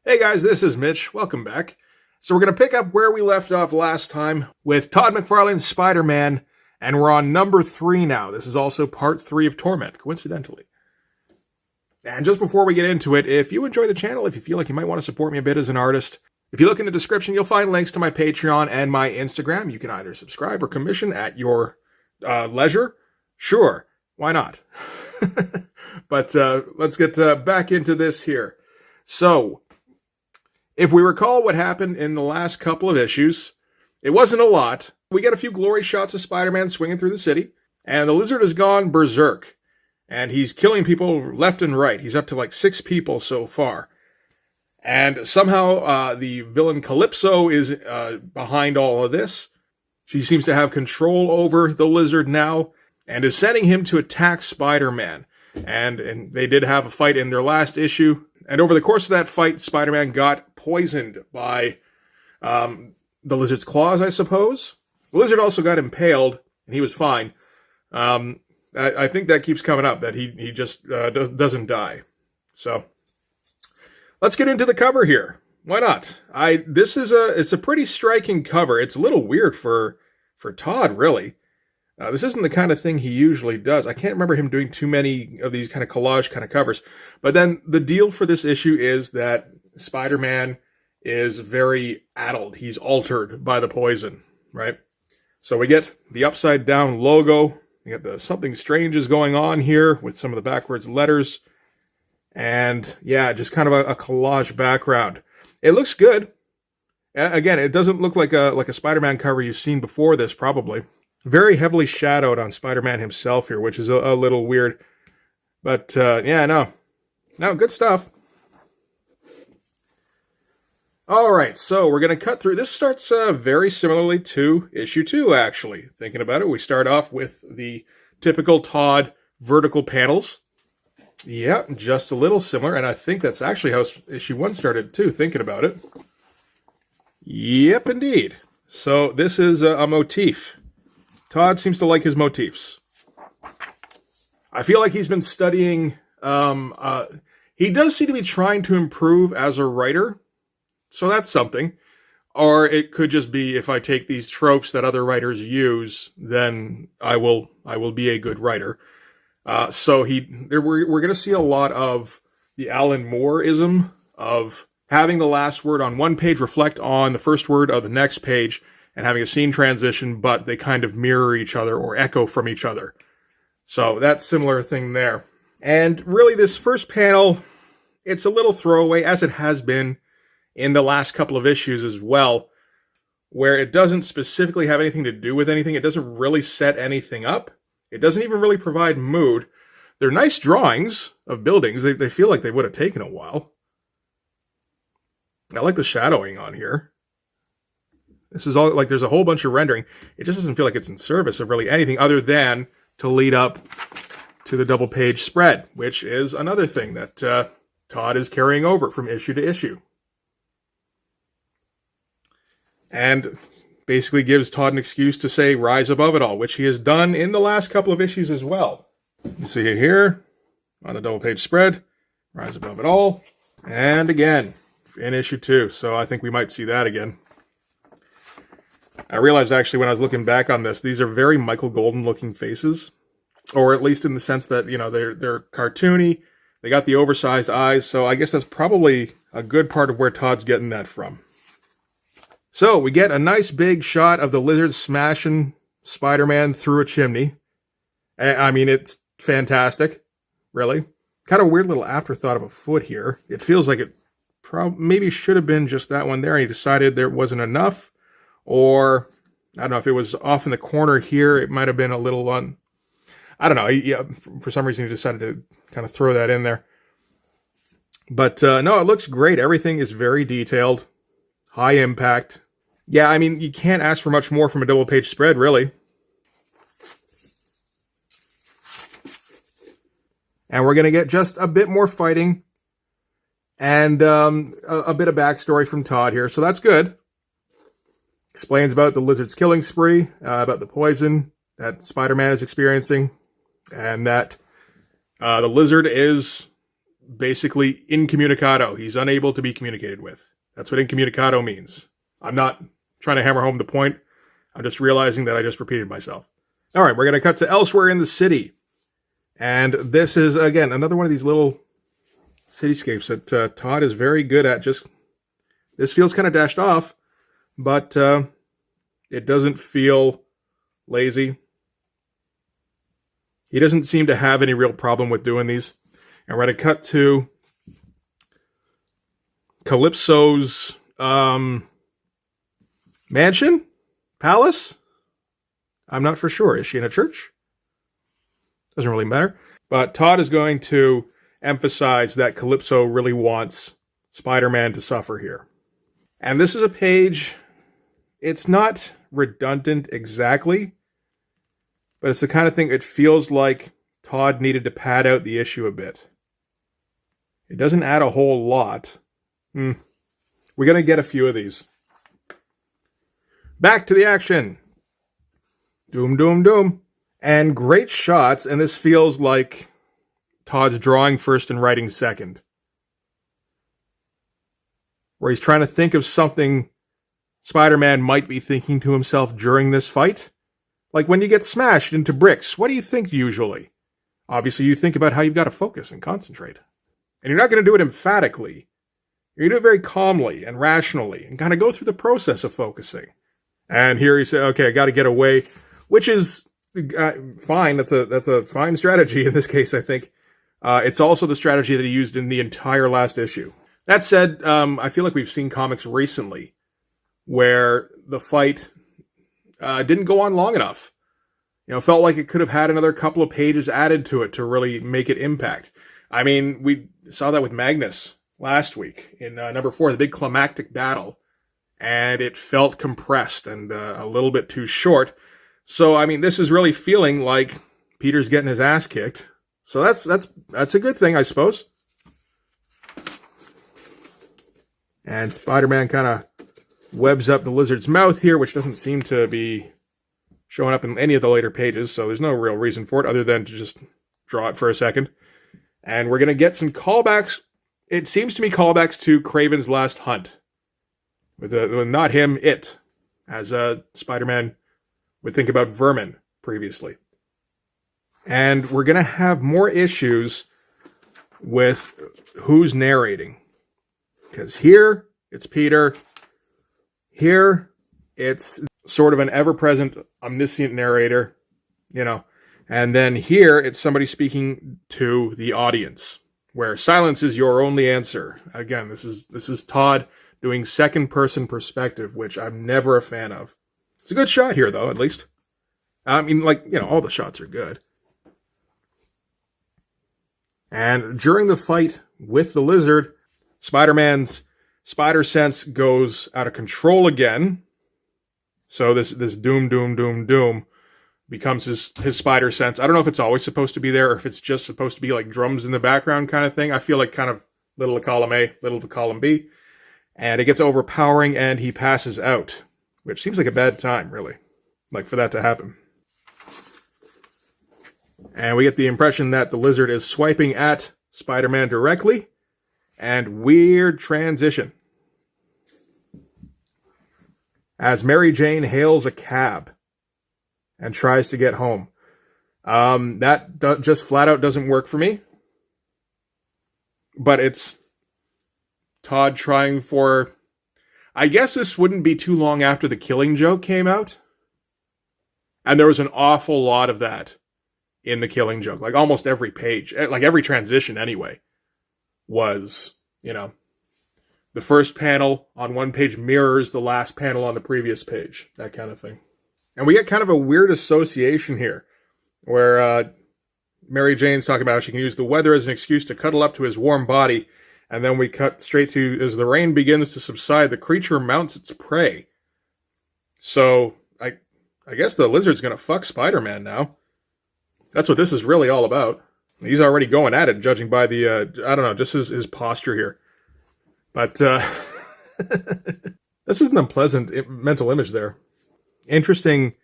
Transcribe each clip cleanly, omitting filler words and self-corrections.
Hey guys, this is Mitch. Welcome back. So we're going to pick up where we left off last time with Todd McFarlane's Spider-Man, and we're on number 3 now. This is also part 3 of Torment, coincidentally. And just before we get into it, if you enjoy the channel, if you feel like you might want to support me a bit as an artist, if you look in the description, you'll find links to my Patreon and my Instagram. You can either subscribe or commission at your leisure. Sure, why not? But let's get back into this here. So, if we recall what happened in the last couple of issues, it wasn't a lot. We get a few glory shots of Spider-Man swinging through the city, and the Lizard has gone berserk, and he's killing people left and right. He's up to like 6 people so far. And somehow the villain Calypso is behind all of this. She seems to have control over the Lizard now, and is sending him to attack Spider-Man. And they did have a fight in their last issue. And over the course of that fight, Spider-Man got poisoned by the Lizard's claws, I suppose. The Lizard also got impaled, and he was fine. I think that keeps coming up, that he just doesn't die. So, let's get into the cover here. Why not? It's a pretty striking cover. It's a little weird for Todd, really. This isn't the kind of thing he usually does. I can't remember him doing too many of these kind of collage kind of covers. But then the deal for this issue is that Spider-Man is very addled. He's altered by the poison, right? So we get the upside down logo. We get the something strange is going on here with some of the backwards letters. And yeah, just kind of a collage background. It looks good. Again, it doesn't look like a Spider-Man cover you've seen before this, probably. Very heavily shadowed on Spider-Man himself here, which is a little weird. But, yeah, no, good stuff. Alright, so we're going to cut through. This starts very similarly to issue 2, actually. Thinking about it, we start off with the typical Todd vertical panels. Yeah, just a little similar, and I think that's actually how issue 1 started, too, thinking about it. Yep, indeed. So this is a motif. Todd seems to like his motifs. I feel like he's been studying... he does seem to be trying to improve as a writer, so that's something. Or it could just be, if I take these tropes that other writers use, then I will be a good writer. So we're going to see a lot of the Alan Moore-ism of having the last word on one page reflect on the first word of the next page, and having a scene transition, but they kind of mirror each other or echo from each other. So that's a similar thing there. And really, this first panel, it's a little throwaway, as it has been in the last couple of issues as well, where it doesn't specifically have anything to do with anything. It doesn't really set anything up. It doesn't even really provide mood. They're nice drawings of buildings. They feel like they would have taken a while. I like the shadowing on here. This is all, like, there's a whole bunch of rendering. It just doesn't feel like it's in service of really anything other than to lead up to the double page spread, which is another thing that Todd is carrying over from issue to issue. And basically gives Todd an excuse to say, rise above it all, which he has done in the last couple of issues as well. You see it here on the double page spread, rise above it all, and again in issue 2. So I think we might see that again. I realized actually when I was looking back on this, these are very Michael Golden looking faces, or at least in the sense that, you know, they're cartoony. They got the oversized eyes, so I guess that's probably a good part of where Todd's getting that from. So we get a nice big shot of the Lizard smashing Spider-Man through a chimney. I mean, it's fantastic, really. Kind of weird little afterthought of a foot here. It feels like it maybe should have been just that one there, and he decided there wasn't enough. Or, I don't know, if it was off in the corner here, it might have been a little I don't know. Yeah, for some reason he decided to kind of throw that in there. But, no, it looks great. Everything is very detailed. High impact. Yeah, I mean, you can't ask for much more from a double-page spread, really. And we're going to get just a bit more fighting. And a bit of backstory from Todd here, so that's good. Explains about the Lizard's killing spree, about the poison that Spider-Man is experiencing, and that the Lizard is basically incommunicado. He's unable to be communicated with. That's what incommunicado means. I'm not trying to hammer home the point. I'm just realizing that I just repeated myself. All right, we're going to cut to elsewhere in the city. And this is, again, another one of these little cityscapes that Todd is very good at. Just, this feels kind of dashed off, but it doesn't feel lazy. He doesn't seem to have any real problem with doing these. And we're going to cut to Calypso's mansion? Palace? I'm not for sure. Is she in a church? Doesn't really matter. But Todd is going to emphasize that Calypso really wants Spider-Man to suffer here. And this is a page, it's not redundant exactly, but it's the kind of thing it feels like Todd needed to pad out the issue a bit. It doesn't add a whole lot. We're going to get a few of these. Back to the action. Doom, doom, doom. And great shots, and this feels like Todd's drawing first and writing second. Where he's trying to think of something Spider-Man might be thinking to himself during this fight. Like when you get smashed into bricks, what do you think usually? Obviously, you think about how you've got to focus and concentrate. And you're not going to do it emphatically. You're going to do it very calmly and rationally and kind of go through the process of focusing. And here he said, okay, I got to get away, which is fine. That's a fine strategy in this case, I think. It's also the strategy that he used in the entire last issue. That said, I feel like we've seen comics recently where the fight didn't go on long enough. You know, felt like it could have had another couple of pages added to it to really make it impact. I mean, we saw that with Magnus last week in number 4, the big climactic battle. And it felt compressed and a little bit too short. So, I mean, this is really feeling like Peter's getting his ass kicked. So that's a good thing, I suppose. And Spider-Man kind of webs up the lizard's mouth here, which doesn't seem to be showing up in any of the later pages. So there's no real reason for it other than to just draw it for a second. And we're going to get some callbacks. It seems to me callbacks to Kraven's Last Hunt. With not him, it. As Spider-Man would think about Vermin previously. And we're going to have more issues with who's narrating. Because here, it's Peter. Here, it's sort of an ever-present, omniscient narrator. You know. And then here, it's somebody speaking to the audience. Where silence is your only answer. Again, this is Todd doing second-person perspective, which I'm never a fan of. It's a good shot here, though, at least. I mean, like, you know, all the shots are good. And during the fight with the lizard, Spider-Man's spider sense goes out of control again. So this doom, doom, doom, doom becomes his spider sense. I don't know if it's always supposed to be there or if it's just supposed to be like drums in the background kind of thing. I feel like kind of little to column A, little to column B. And it gets overpowering and he passes out. Which seems like a bad time, really. Like, for that to happen. And we get the impression that the lizard is swiping at Spider-Man directly. And weird transition. As Mary Jane hails a cab. And tries to get home. That just flat out doesn't work for me. But it's Todd trying for... I guess this wouldn't be too long after The Killing Joke came out. And there was an awful lot of that in The Killing Joke. Like almost every page, like every transition anyway, was, you know, the first panel on one page mirrors the last panel on the previous page. That kind of thing. And we get kind of a weird association here. Where Mary Jane's talking about how she can use the weather as an excuse to cuddle up to his warm body. And then we cut straight to, as the rain begins to subside, the creature mounts its prey. So, I guess the lizard's going to fuck Spider-Man now. That's what this is really all about. He's already going at it, judging by the, I don't know, just his posture here. But, this is an unpleasant mental image there. Interesting,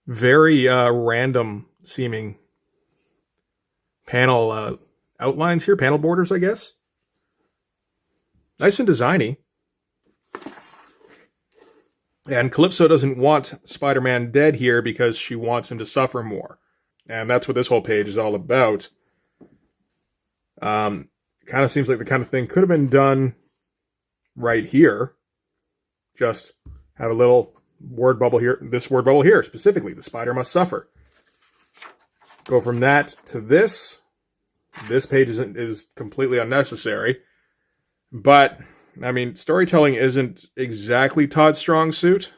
very random seeming panel outlines here, panel borders, I guess. Nice and designy. And Calypso doesn't want Spider-Man dead here because she wants him to suffer more. And that's what this whole page is all about. Kind of seems like the kind of thing could have been done right here. Just have a little word bubble here. This word bubble here, specifically. The spider must suffer. Go from that to this. This page is completely unnecessary. But, I mean, storytelling isn't exactly Todd's strong suit.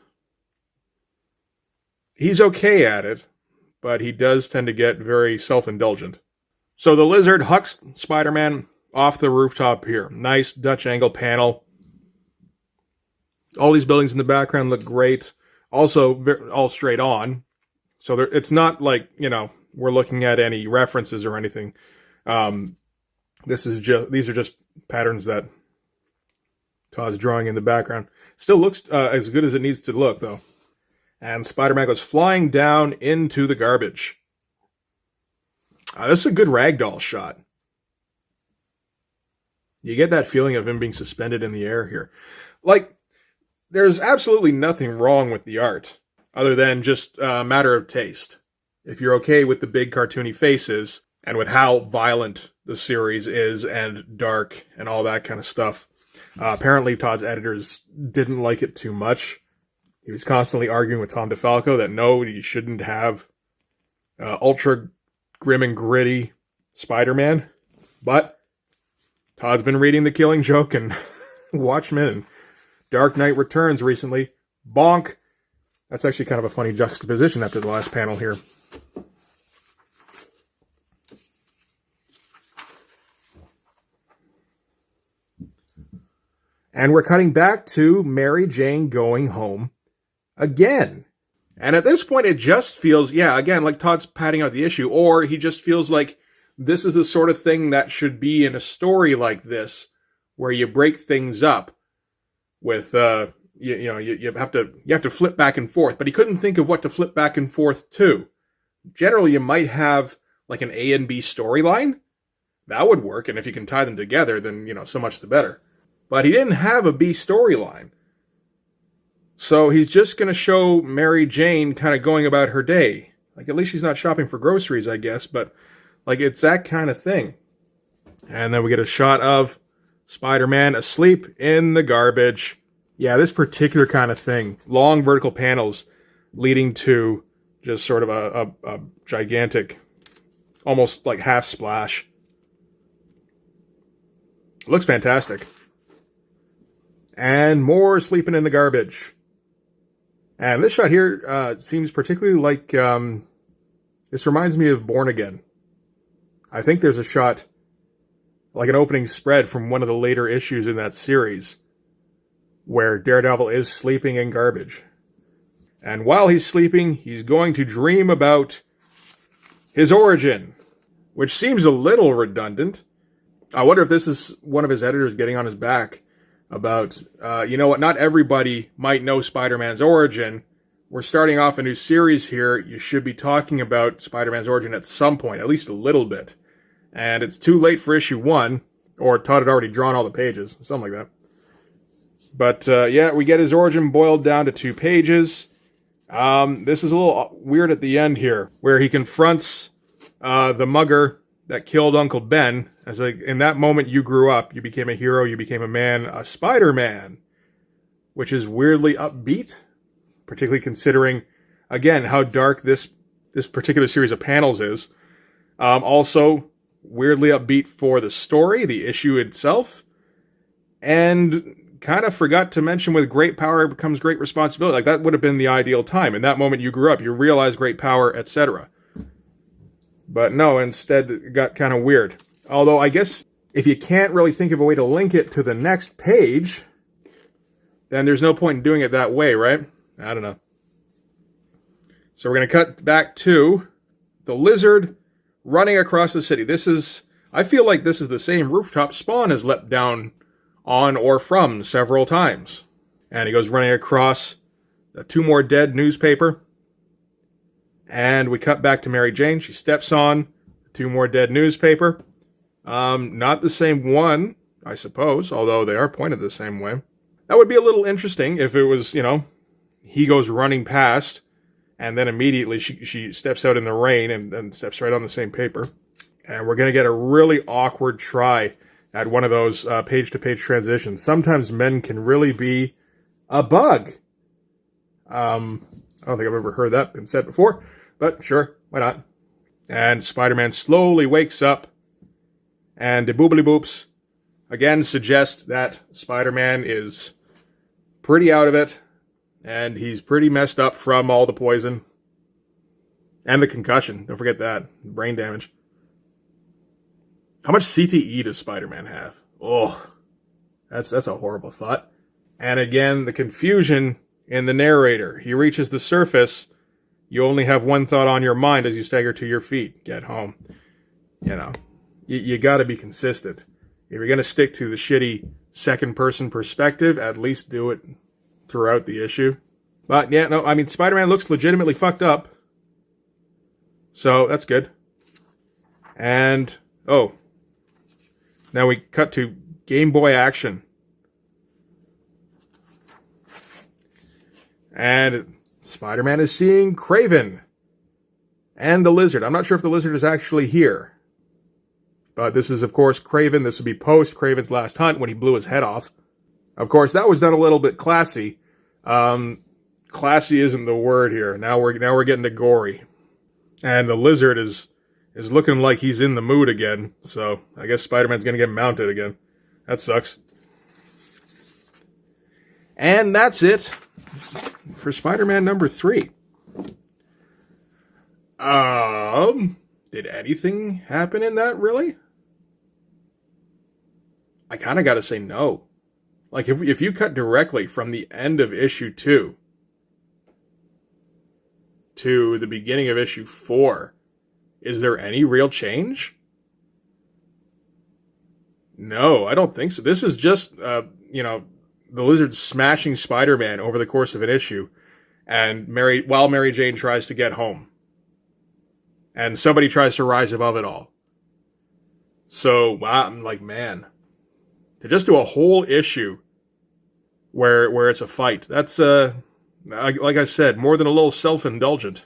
He's okay at it, but he does tend to get very self-indulgent. So the lizard hucks Spider-Man off the rooftop here. Nice Dutch angle panel. All these buildings in the background look great. Also, all straight on. So it's not like, you know, we're looking at any references or anything. These are just patterns that Todd's drawing in the background. Still looks as good as it needs to look, though. And Spider-Man goes flying down into the garbage. This is a good ragdoll shot. You get that feeling of him being suspended in the air here. Like, there's absolutely nothing wrong with the art, other than just a matter of taste. If you're okay with the big cartoony faces, and with how violent the series is, and dark, and all that kind of stuff. Apparently, Todd's editors didn't like it too much. He was constantly arguing with Tom DeFalco that no, you shouldn't have ultra grim and gritty Spider-Man. But Todd's been reading The Killing Joke and Watchmen and Dark Knight Returns recently. Bonk! That's actually kind of a funny juxtaposition after the last panel here. And we're cutting back to Mary Jane going home again. And at this point, it just feels, yeah, again, like Todd's padding out the issue, or he just feels like this is the sort of thing that should be in a story like this, where you break things up with, you have to flip back and forth. But he couldn't think of what to flip back and forth to. Generally, you might have like an A and B storyline. That would work, and if you can tie them together, then, so much the better. But he didn't have a B storyline. So he's just going to show Mary Jane kind of going about her day. Like, at least she's not shopping for groceries, I guess. But, like, it's that kind of thing. And then we get a shot of Spider-Man asleep in the garbage. Yeah, this particular kind of thing. Long vertical panels leading to just sort of a gigantic, almost like half splash. It looks fantastic. And more sleeping in the garbage. And this shot here seems particularly like... this reminds me of Born Again. I think there's a shot, like an opening spread from one of the later issues in that series, where Daredevil is sleeping in garbage. And while he's sleeping, he's going to dream about his origin, which seems a little redundant. I wonder if this is one of his editors getting on his back about, you know what, not everybody might know Spider-Man's origin. We're starting off a new series here. You should be talking about Spider-Man's origin at some point, at least a little bit. And it's too late for issue 1, or Todd had already drawn all the pages, something like that. But, yeah, we get his origin boiled down to 2 pages. This is a little weird at the end here, where he confronts the mugger that killed Uncle Ben. As like, in that moment you grew up, you became a hero, you became a man, a Spider-Man, which is weirdly upbeat, particularly considering, again, how dark this particular series of panels is. Also, weirdly upbeat for the story, the issue itself, and kind of forgot to mention with great power becomes great responsibility. Like, that would have been the ideal time. In that moment you grew up, you realized great power, etc. But no, instead it got kind of weird. Although, I guess, if you can't really think of a way to link it to the next page, then there's no point in doing it that way, right? I don't know. So we're going to cut back to the lizard running across the city. I feel like this is the same rooftop Spawn has leapt down on or from several times. And he goes running across the 2 More Dead newspaper. And we cut back to Mary Jane. She steps on the 2 More Dead newspaper. Not the same one, I suppose, although they are pointed the same way. That would be a little interesting if it was, you know, he goes running past, and then immediately she steps out in the rain and then steps right on the same paper. And we're going to get a really awkward try at one of those page-to-page transitions. Sometimes men can really be a bug. I don't think I've ever heard that been said before, but sure, why not? And Spider-Man slowly wakes up, and the boobily boops again suggest that Spider-Man is pretty out of it, and he's pretty messed up from all the poison and the concussion. Don't forget that. Brain damage. How much CTE does Spider-Man have? Oh, that's a horrible thought. And again, the confusion in the narrator. He reaches the surface. You only have one thought on your mind as you stagger to your feet. Get home. You know, you got to be consistent. If you're going to stick to the shitty second-person perspective, at least do it throughout the issue. But yeah, no, I mean, Spider-Man looks legitimately fucked up. So that's good. And, oh, now we cut to Game Boy action. And Spider-Man is seeing Kraven and the Lizard. I'm not sure if the Lizard is actually here. But this is, of course, Kraven. This would be post Kraven's last hunt when he blew his head off. Of course, that was done a little bit classy. Classy isn't the word here. Now we're getting to gory. And the Lizard is looking like he's in the mood again. So I guess Spider-Man's going to get mounted again. That sucks. And that's it for Spider-Man number 3. Did anything happen in that, really? I kind of got to say no. Like, if you cut directly from the end of issue 2 to the beginning of issue 4, is there any real change? No, I don't think so. This is just, you know, the Lizard smashing Spider-Man over the course of an issue, and while Mary Jane tries to get home. And somebody tries to rise above it all. So, wow, I'm like, man, to just do a whole issue where it's a fight, that's, like I said, more than a little self-indulgent.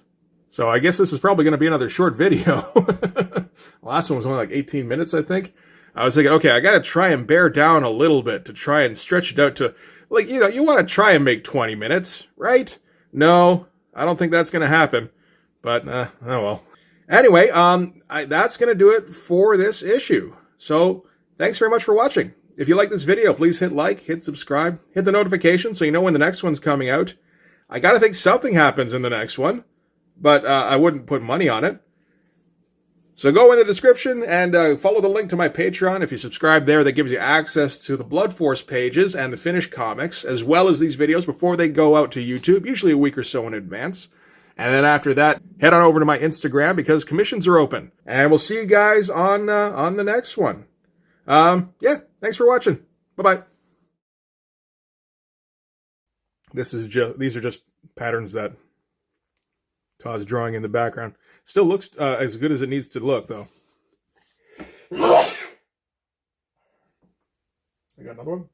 So I guess this is probably going to be another short video. The last one was only like 18 minutes, I think. I was thinking, okay, I got to try and bear down a little bit to try and stretch it out to, like, you know, you want to try and make 20 minutes, right? No, I don't think that's going to happen. But, oh well. Anyway, that's going to do it for this issue. So, thanks very much for watching. If you like this video, please hit like, hit subscribe, hit the notification so you know when the next one's coming out. I got to think something happens in the next one, but I wouldn't put money on it. So go in the description and follow the link to my Patreon. If you subscribe there, that gives you access to the Blood Force pages and the finished comics, as well as these videos before they go out to YouTube, usually a week or so in advance. And then after that, head on over to my Instagram because commissions are open. And we'll see you guys on the next one. Yeah, thanks for watching. Bye-bye. These are just patterns that Todd's drawing in the background. Still looks as good as it needs to look, though. I got another one.